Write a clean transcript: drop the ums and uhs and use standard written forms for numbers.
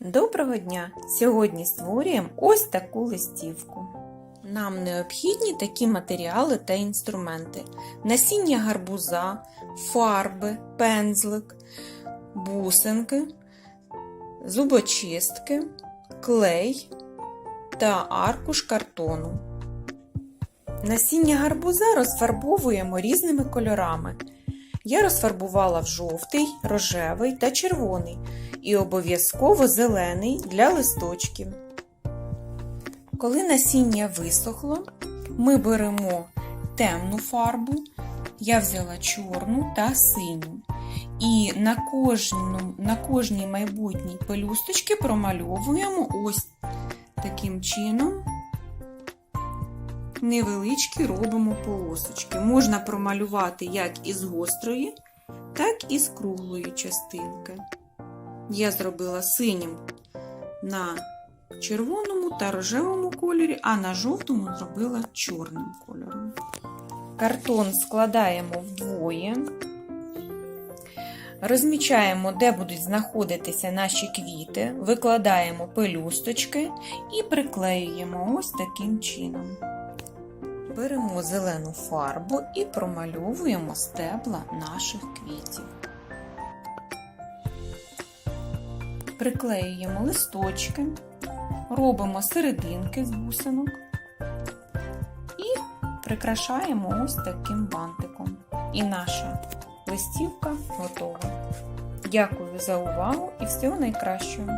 Доброго дня! Сьогодні створюємо ось таку листівку. Нам необхідні такі матеріали та інструменти: насіння гарбуза, фарби, пензлик, бусинки, зубочистки, клей та аркуш картону. Насіння гарбуза розфарбовуємо різними кольорами. Я розфарбувала в жовтий, рожевий та червоний і обов'язково зелений для листочків. Коли насіння висохло, ми беремо темну фарбу, я взяла чорну та синю. І на кожній майбутній пелюсточці промальовуємо ось таким чином. Невеличкі робимо полосочки. Можна промалювати як із гострої, так і з круглої частинки. Я зробила синім на червоному та рожевому кольорі, а на жовтому зробила чорним кольором. Картон складаємо вдвоє. Розмічаємо, де будуть знаходитися наші квіти, викладаємо пелюсточки і приклеюємо ось таким чином. Беремо зелену фарбу і промальовуємо стебла наших квітів. Приклеюємо листочки, робимо серединки з бусинок і прикрашаємо ось таким бантиком. І наша листівка готова. Дякую за увагу і всього найкращого!